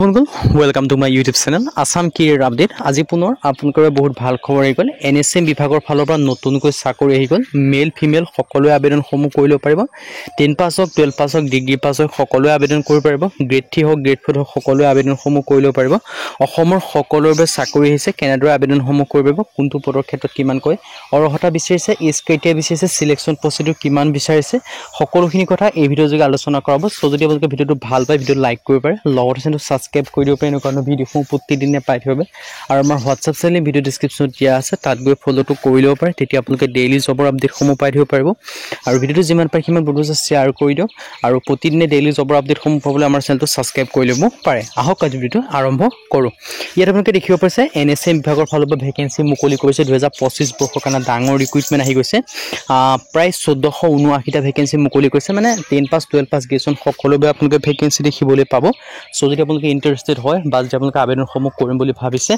বন্ধুসকল welcome to my YouTube channel Assam career update. আজি পুনৰ আপোনালোকৰ বহুত ভাল খবৰ আহি গ'ল। NSM বিভাগৰ ফালৰ পৰা নতুনকৈ চাকৰি আহি গ'ল। মেল ফিমেল সকলোৱে আবেদনসমূহ কৰিব পাৰিব। 10 পাছ হওক 12 পাছ হওক ডিগ্ৰী পাছ হওক সকলোৱে আবেদন কৰিব পাৰিব। গ্ৰেড 3 হওক গ্ৰেড 4 হওক সকলোৱে আবেদনসমূহ কৰিব পাৰিব। অসমৰ সকলোৰে বাবে চাকৰি আহিছে। কেনেদৰে আবেদনসমূহ কৰিব পাৰিব, কোনটো পদৰ ক্ষেত্ৰত কিমানকৈ অৰ্হতা বিচাৰিছে, এজ ক্ৰাইটেৰিয়া বিচাৰিছে, সিলেকশ্যন প্ৰচিডিউৰ কিমান বিচাৰিছে, সকলোখিনি কথা এই ভিডিঅ'ৰ যোগে আলোচনা কৰা হ'ব। সো যদি আপোনালোকে ভিডিঅ'টো ভাল পায় ভিডিঅ'টো লাইক কৰিব পাৰে, লগতে চেনেলটো সাবস্ক্ৰাইব কৰি দিব পাৰে। এনেকুৱা ভিডিঅ'সমূহ প্ৰতিদিনে পাই থাকিব আৰু আমাৰ হোৱাটছআপ চেনেল ভিডিঅ' ডেছক্ৰিপশ্যনত দিয়া আছে, তাত গৈ ফ'ল'টো কৰি ল'ব পাৰে। তেতিয়া আপোনালোকে ডেইলি জবৰ আপডেটসমূহ পাই থাকিব পাৰিব। আৰু ভিডিঅ'টো যিমান পাৰে সিমান বন্ধু শ্বেয়াৰ কৰি দিয়ক আৰু প্ৰতিদিনে ডেইলি জবৰ আপডেটসমূহ পাবলৈ আমাৰ চেনেলটো সাবস্ক্ৰাইব কৰি ল'ব পাৰে। আহক আজি ভিডিঅ'টো আৰম্ভ কৰোঁ। ইয়াত আপোনালোকে দেখিব পাৰিছে NSM বিভাগৰ ফালৰ পৰা ভেকেঞ্চি মুকলি কৰিছে। 2025 বৰ্ষৰ কাৰণে ডাঙৰ ৰিক্ৰুইটমেণ্ট আহি গৈছে। প্ৰায় 1479টা ভেকেঞ্চি মুকলি কৰিছে। মানে 10 পাছ 12 পাছ গ্ৰেজুৱেশ্যন সকলোৰে আপোনালোকে ভেকেঞ্চি দেখিবলৈ পাব। সো যদি আপোনালোকে ইণ্টাৰেষ্টেড হয় বা যদি আপোনালোকে আবেদনসমূহ কৰিম বুলি ভাবিছে,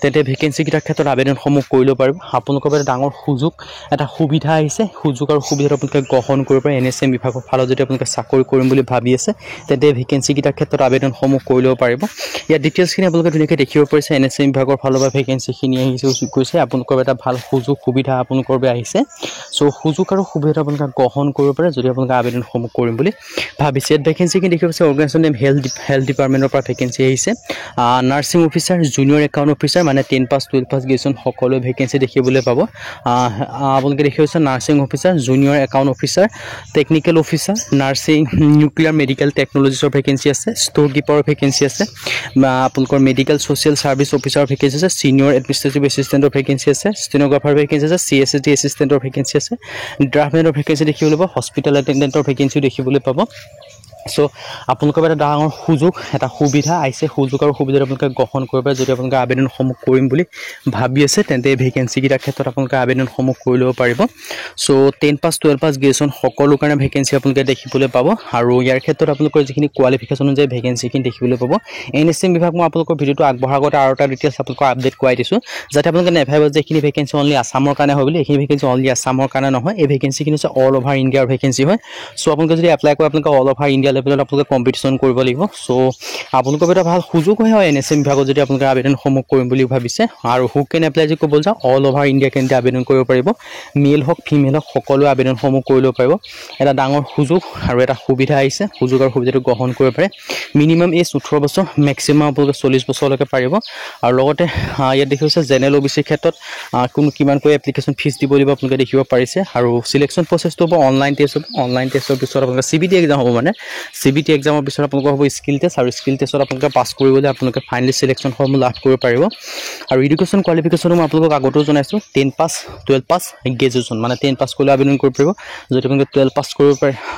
তেন্তে ভেকেঞ্চিকেইটাৰ ক্ষেত্ৰত আবেদনসমূহ কৰি ল'ব পাৰিব। আপোনালোকৰ বাবে ডাঙৰ সুযোগ, এটা সুবিধা আহিছে। সুযোগ আৰু সুবিধাটো আপোনালোকে গ্ৰহণ কৰিব পাৰে। NSM বিভাগৰ ফালত যদি আপোনালোকে চাকৰি কৰিম বুলি ভাবি আছে, তেন্তে ভেকেঞ্চিকেইটাৰ ক্ষেত্ৰত আবেদনসমূহ কৰি ল'ব পাৰিব। ইয়াৰ ডিটেইলছখিনি আপোনালোকে ধুনীয়াকৈ দেখিব পাৰিছে। NSM বিভাগৰ ফালৰ পৰা ভেকেঞ্চিখিনি আহিছে কৈছে। আপোনালোকৰ এটা ভাল সুযোগ সুবিধা আপোনালোকৰ বাবে আহিছে। সো সুযোগ আৰু সুবিধা আপোনালোকে গ্ৰহণ কৰিব পাৰে যদি আপোনালোকে আবেদনসমূহ কৰিম বুলি ভাবিছে। ইয়াত ভেকেঞ্চিখিনি দেখিব পাৰিছে। অৰ্গেনাইজেশ্যন নেম হেল্থ ডিপাৰ্টমেণ্টৰ পৰা ভেকেঞ্চি আহিছে। Nursing officer, junior account officer, মানে 10 পাছ 12 পাছ গ্ৰেজুৱেশ্যন সকলোৱে ভেকেঞ্চি দেখিবলৈ পাব। আপোনালোকে দেখি পাইছে nursing officer, junior account officer, technical officer, nursing nuclear medical টেকনলজিছৰ ভেকেঞ্চি আছে, ষ্ট'ৰ কিপাৰৰ ভেকেঞ্চি আছে, আপোনালোকৰ মেডিকেল ছ'চিয়েল ছাৰ্ভিচ অফিচাৰৰ ভেকেঞ্চি আছে, ছিনিয়ৰ এডমিনিষ্ট্ৰেটিভ এছিষ্টেণ্টৰ ভেকেঞ্চি আছে, ষ্টেন'গ্ৰাফাৰ ভেকেঞ্চি আছে, CSSD এছিষ্টেণ্টৰ ভেকেঞ্চি আছে, ড্ৰাফটমেনৰ ভেকেঞ্চি দেখিবলৈ পাব, হস্পিটেল এটেণ্ডেণ্টৰ ভেকেঞ্চিও দেখিবলৈ পাব। সো আপোনালোকৰ এটা ডাঙৰ সুযোগ, এটা সুবিধা আহিছে। সুযোগ আৰু সুবিধা আপোনালোকে গ্ৰহণ কৰিব পাৰে যদি আপোনালোকে আবেদনসমূহ কৰিম বুলি ভাবি আছে, তেন্তে এই ভেকেঞ্চিকেইটাৰ ক্ষেত্ৰত আপোনালোকে আবেদনসমূহ কৰি ল'ব পাৰিব। সো 10 পাছ 12 পাছ গ্ৰেজুৱেশ্যন সকলো কাৰণে ভেকেঞ্চি আপোনালোকে দেখিবলৈ পাব। আৰু ইয়াৰ ক্ষেত্ৰত আপোনালোকৰ যিখিনি কোৱালিফিকেশ্যন অনুযায়ী ভেকেঞ্চিখিনি দেখিবলৈ পাব। NSM বিভাগ মই আপোনালোকৰ ভিডিঅ'টো আগবঢ়াৰ আগতে আৰু এটা ডিটেইলছ আপোনালোকক আপডেট কৰাই দিছোঁ, যাতে আপোনালোকে নেভাবিব যে এইখিনি ভেকেঞ্চি অনলি আছামৰ কাৰণে হয় বুলি। এইখিনি ভেকেঞ্চি অনলি আছামৰ কাৰণে নহয়। এই ভেকেঞ্চিখিনি হৈছে অল অভাৰ ইণ্ডিয়াৰ ভেকেঞ্চি হয়। সো আপোনালোকে যদি এপ্লাই কৰে, আপোনালোকে অল অভাৰ ইণ্ডিয়া লেভেলত আপোনালোকে কম্পিটিশ্যন কৰিব লাগিব। সো আপোনালোকৰ এটা ভাল সুযোগ হয় NSM বিভাগত যদি আপোনালোকে আবেদনসমূহ কৰিম বুলি ভাবিছে। আৰু হু কেন এপ্লাই যদি ক'ব যাওঁ, অল অভাৰ ইণ্ডিয়া কেন্দ্ৰে আবেদন কৰিব পাৰিব। মেল হওক ফিমেল হওক সকলোৱে আবেদনসমূহ কৰি ল'ব পাৰিব। এটা ডাঙৰ সুযোগ আৰু এটা সুবিধা আহিছে। সুযোগ আৰু সুবিধাটো গ্ৰহণ কৰিব পাৰে। মিনিমাম এজ 18 বছৰ, মেক্সিমাম আপোনালোকে 40 বছৰলৈকে পাৰিব। আৰু লগতে ইয়াত দেখিছে জেনেৰেল OBC ক্ষেত্ৰত কোনো কিমানকৈ এপ্লিকেশ্যন ফিজ দিব লাগিব আপোনালোকে দেখিব পাৰিছে। আৰু চিলেকশ্যন প্ৰচেছটো হ'ব অনলাইন টেষ্ট হ'ব। অনলাইন টেষ্টৰ পিছত আপোনালোকে CBT এক্সাম হ'ব। মানে CBT এক্সামৰ পিছত আপোনালোকৰ হ'ব স্কিল টেষ্ট, আৰু স্কিল টেষ্টত আপোনালোকে পাছ কৰিবলৈ আপোনালোকে ফাইনেলি চিলেকশ্যনসমূহ লাভ কৰিব পাৰিব। আৰু এডুকেশ্যন কোৱালিফিকেশ্যনো মই আপোনালোকক আগতেও জনাইছোঁ, 10 পাছ 12 পাছ গ্ৰেজুৱেশ্যন, মানে 10 পাছ কৰিলে আবেদন কৰিব পাৰিব। যদি আপোনালোকে 12 পাছ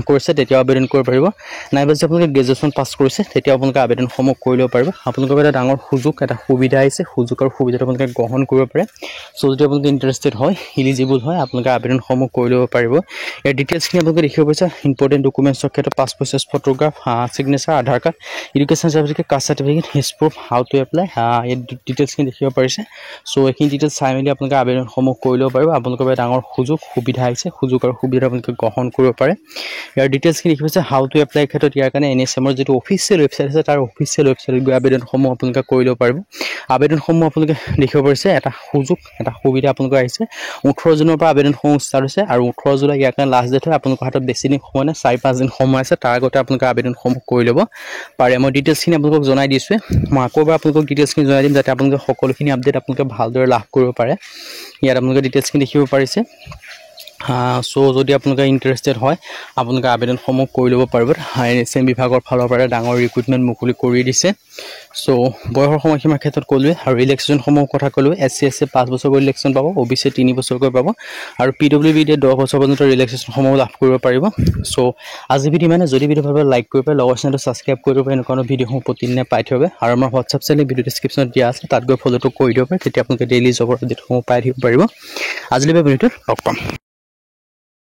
কৰিছে তেতিয়াও আবেদন কৰিব পাৰিব। নাইবা যদি আপোনালোকে গ্ৰেজুৱেশ্যন পাছ কৰিছে তেতিয়াও আপোনালোকে আবেদনসমূহ কৰি ল'ব পাৰিব। আপোনালোকৰ এটা ডাঙৰ সুযোগ, এটা সুবিধা আহিছে। সুযোগ আৰু সুবিধাটো আপোনালোকে গ্ৰহণ কৰিব পাৰে। সো যদি আপোনালোকে ইণ্টাৰেষ্টেড হয়, ইলিজিবল হয়, আপোনালোকে আবেদনসমূহ কৰি ল'ব পাৰিব। ইয়াৰ ডিটেইলছখিনি আপোনালোকে দেখিব পাৰিছে। ইম্পৰ্টেণ্ট ডকুমেণ্টছৰ ক্ষেত্ৰত passport size photograph, signature, Aadhaar card, education certificate, caste certificate, হিজ প্ৰুফ, হাউ টু এপ্লাই, ইয়াৰ ডিটেইলছখিনি দেখিব পাৰিছে। সো এইখিনি ডিটেইলছ চাই মেলি আপোনালোকে আবেদনসমূহ কৰি ল'ব পাৰিব। আপোনালোকৰ বাবে ডাঙৰ সুযোগ সুবিধা আহিছে। সুযোগ আৰু সুবিধা আপোনালোকে গ্ৰহণ কৰিব পাৰে। ইয়াৰ ডিটেইলছখিনি দেখিব পাৰিছে। হাউ টু এপ্লাই ক্ষেত্ৰত ইয়াৰ কাৰণে NSMৰ যিটো অফিচিয়েল ৱেবছাইট আছে, তাৰ অফিচিয়েল ৱেবছাইটত গৈ আবেদনসমূহ আপোনালোকে কৰি ল'ব পাৰিব। আবেদনসমূহ আপোনালোকে দেখিব পাৰিছে। এটা সুযোগ, এটা সুবিধা আপোনালোকৰ আহিছে। 18 জুনৰ পৰা আবেদনসমূহ ষ্টাৰ্ট হৈছে আৰু 18 জুলাই ইয়াৰ কাৰণে লাষ্ট ডেট হয়। আপোনালোকৰ হাতত বেছি দিন সময় নাই, 4-5 দিন সময় আছে। তাৰ আগতে আপোনালোকে আবেদনসমূহ কৰি ল'ব পাৰে। মই ডিটেইলছখিনি আপোনালোকক জনাই দিছোঁৱে। মই আকৌ এবাৰ আপোনালোকক ডিটেইলছখিনি জনাই দিম, যাতে আপোনালোকে সকলোখিনি আপডেট আপোনালোকে ভালদৰে লাভ কৰিব পাৰে। ইয়াত আপোনালোকে ডিটেইলছখিনি দেখিব পাৰিছে। সো যদি আপোনালোকে ইণ্টাৰেষ্টেড হয়, আপোনালোকে আবেদনসমূহ কৰি ল'ব পাৰিব। NSM বিভাগৰ ফালৰ পৰা ডাঙৰ ৰিক্ৰুইটমেণ্ট মুকলি কৰি দিছে। সো বয়সৰ সময়সীমাৰ ক্ষেত্ৰত ক'লোৱে, আৰু ৰিলেক্সেশ্যনসমূহৰ কথা ক'লোৱে। SC SC 5 বছৰকৈ ৰিলেক্সেশ্যন পাব, OBC 3 বছৰকৈ পাব, আৰু PWD 10 বছৰ পৰ্যন্ত ৰিলেক্সেশ্যনসমূহ লাভ কৰিব পাৰিব। সো আজি ভিডিঅ' মানে যদি ভিডিঅ' ভাল পায় লাইক কৰিব পাৰে, লগৰ চেনেলটো ছাবস্ক্ৰাইব কৰিব পাৰে। এনেকুৱা ভিডিঅ'সমূহ প্ৰতিদিনে পাই থাকিব। আৰু আমাৰ হোৱাটছআপ চেনেল ভিডিঅ' ডেছক্ৰিপশ্যনত দিয়া আছে, তাত গৈ ফ'ল'টো কৰি দিব পাৰে। তেতিয়া আপোনালোকে ডেইলি জবৰ আপডেটসমূহ পাই থাকিব পাৰিব। আজিলৈকে ভিডিঅ'টোত লগ পাম।